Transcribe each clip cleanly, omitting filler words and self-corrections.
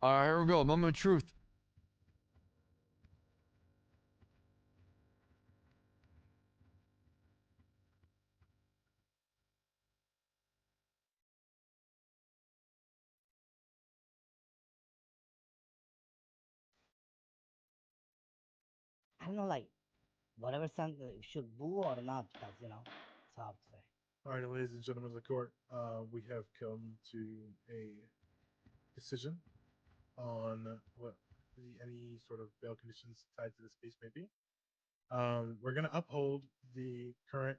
All right, here we go. Moment of truth. I don't know, like, whatever sense should boo or not, because, you know, it's hard to say. All right, ladies and gentlemen of the court, we have come to a decision on what any sort of bail conditions tied to this case may be. We're going to uphold the current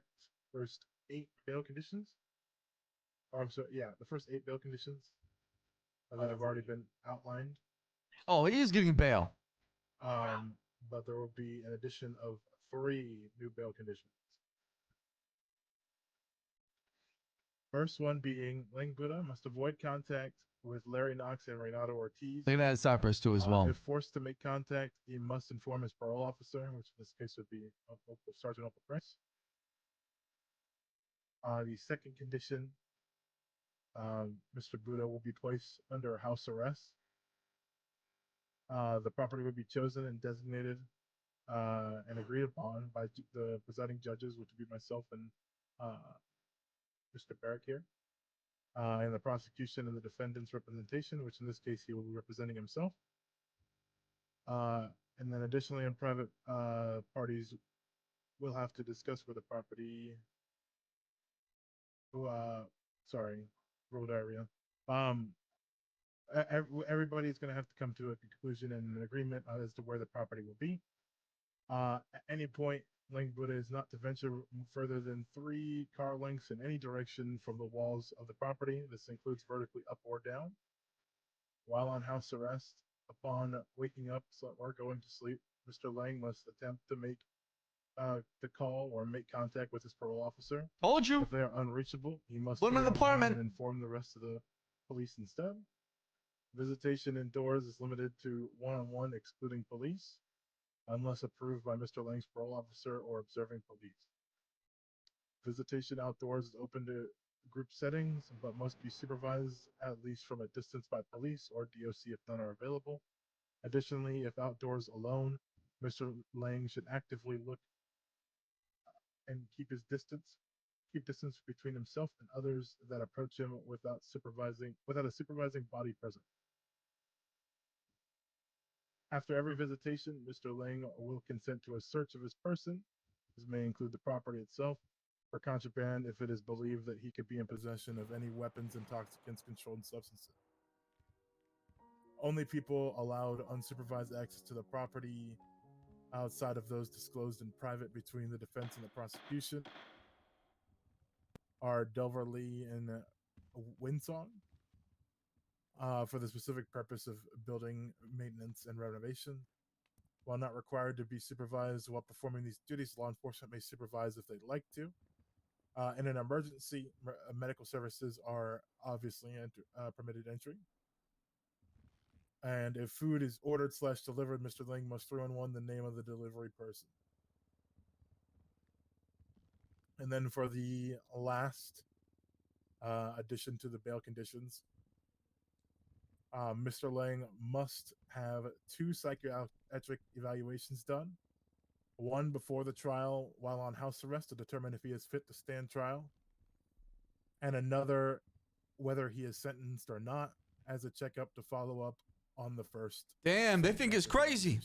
first 8 bail conditions. Or I'm sorry, yeah, the first 8 bail conditions that have already been outlined. Oh, he is getting bail. Um, but there will be an addition of 3 new bail conditions. First one being Ling Buddha must avoid contact with Larry Knox and Renato Ortiz. Look at that Cypress too as well. If forced to make contact, he must inform his parole officer, which in this case would be Sergeant Opal Prince. The second condition, Mr. Buddha will be placed under house arrest. The property would be chosen and designated and agreed upon by the presiding judges, which would be myself and Mr. Barrick here. And the prosecution and the defendant's representation, which in this case he will be representing himself. And then additionally, in private, parties will have to discuss where the property. Sorry, road area. Um, everybody's going to have to come to a conclusion and an agreement as to where the property will be. At any point, Ling Buddha is not to venture further than 3 car lengths in any direction from the walls of the property. This includes vertically up or down. While on house arrest, upon waking up or going to sleep, Mr. Lang must attempt to make the call or make contact with his parole officer. Told you. If they are unreachable, he must Put him in the 311 apartment. and inform the rest of the police instead. Visitation indoors is limited to one-on-one, excluding police, unless approved by Mr. Lang's parole officer or observing police. Visitation outdoors is open to group settings, but must be supervised at least from a distance by police or DOC if none are available. Additionally, if outdoors alone, Mr. Lang should actively look and keep distance between himself and others that approach him without a supervising body present. After every visitation, Mr. Lang will consent to a search of his person. This may include the property itself for contraband if it is believed that he could be in possession of any weapons, intoxicants, controlled substances. Only people allowed unsupervised access to the property outside of those disclosed in private between the defense and the prosecution are Delver Lee and Winsong for the specific purpose of building maintenance and renovation. While not required to be supervised while performing these duties, law enforcement may supervise if they'd like to. In an emergency, medical services are obviously permitted entry. And if food is ordered / delivered, Mr. Ling must 311 the name of the delivery person. And then for the last addition to the bail conditions, Mr. Lang must have 2 psychiatric evaluations done. One before the trial while on house arrest to determine if he is fit to stand trial. And another whether he is sentenced or not as a checkup to follow up on the first. Damn, they think it's crazy.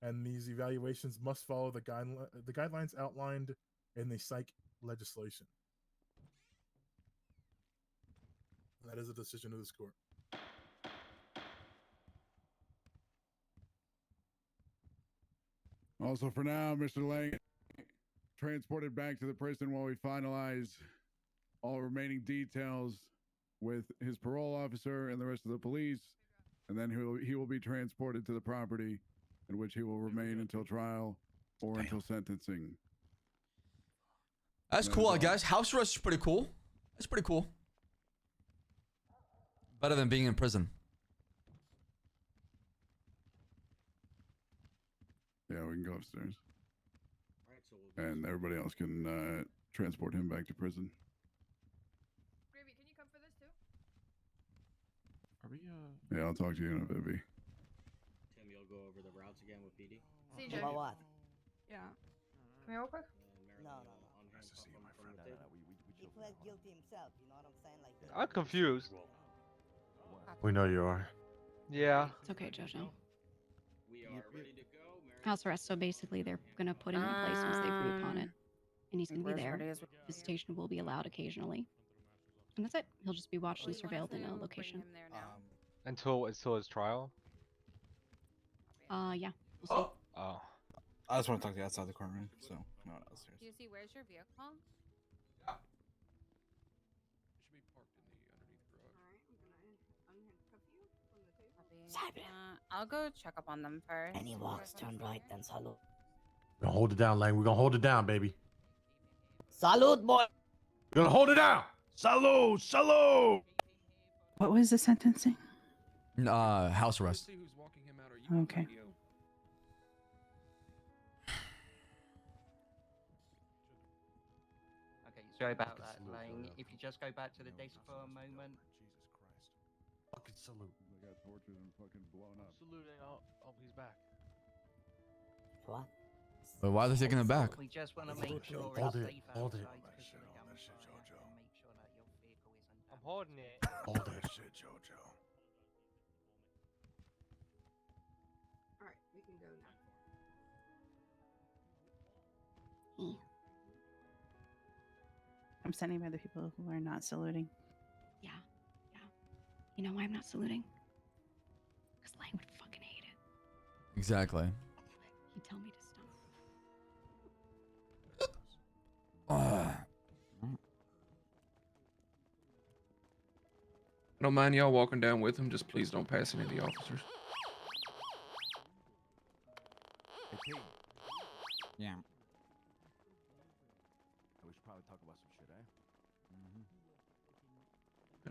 And these evaluations must follow the guidelines outlined in the psych legislation. That is a decision of this court. Also, for now, Mr. Lang transported back to the prison while we finalize all remaining details with his parole officer and the rest of the police, and then he will be transported to the property in which he will remain until trial or until sentencing. That's cool, guys. House arrest is pretty cool. That's pretty cool. Better than being in prison. Yeah, we can go upstairs. And everybody else can transport him back to prison. Gravy, can you come for this too? Are we Yeah, I'll talk to you in a bit, B. Tim, you'll go over the routes again with PD. CJ. About what? Yeah. Come here real quick. No. Nice to see you, my friend. He pled guilty himself. You know what I'm saying? Like. I'm confused. We know you are. Yeah. It's okay, Jojo. We are ready to go. House arrest, so basically they're gonna put him in place once they agree upon it. And he's gonna be there. Visitation will be allowed occasionally. And that's it. He'll just be watched and surveilled in a location. Until his trial. Yeah. We'll see. Oh. I just want to talk to you outside the courtroom, so no one else here. Do you see where's your vehicle? I'll go check up on them first. And he walks, turn right, then salute. We're gonna hold it down, Lang. We're gonna hold it down, baby. Salute, boy. We're gonna hold it down. Salute, salute. What was the sentencing? House arrest. Okay. Okay, sorry about that, Lang. If you just go back to the desk for a moment. Jesus Christ. Fucking salute. I got tortured and fucking blown up. Saluting. Oh, he's back. What? But why are they taking him back? We just want to make sure Hold it's it, safe hold it. outside because of the gunfire and make sure that your vehicle isn't. I'm holding it. Hold that shit, Jojo. Alright, we can go now. I'm standing by the people who are not saluting. Yeah. You know why I'm not saluting? Because Lang would fucking hate it. Exactly. He'd tell me to stop. I don't mind y'all walking down with him, just please don't pass any of the officers. Yeah. We should probably talk about some shit, eh?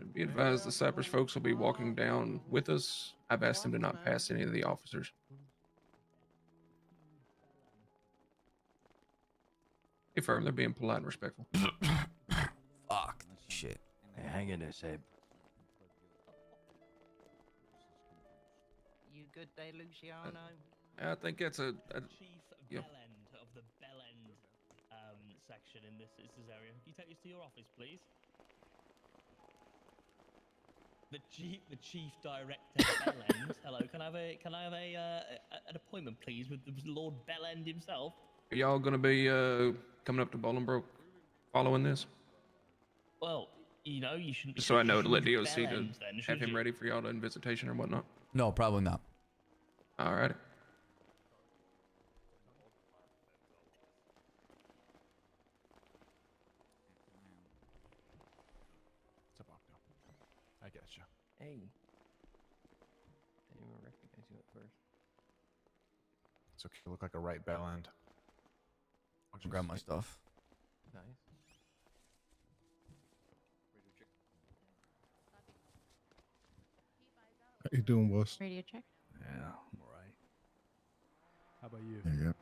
And be advised, the Cypress folks will be walking down with us. I've asked them to not pass any of the officers. Confirm they're being polite and respectful. Fuck. Shit. Hey, hang in there, Sabe. You good there, Luciano? I think that's a Chief yeah. Bellend of the Bellend section in this area. Can you take us to your office, please? The chief director Bellend. Hello, can I have an appointment, please, with the Lord Bellend himself? Are y'all gonna be coming up to Bolingbroke following this? Well, you know, you shouldn't. Just so I know to let shouldn't DOC be to Bellend then, have should him you? ready for y'all to visitation or whatnot. No, probably not. Alrighty. What's up, Octo? I get you. Hey. Didn't even recognize you at first. It's okay. You look like a right bell end. I'll grab my stuff. Nice. How you doing, boss? Radio check. Yeah, I'm alright. How about you? There you go.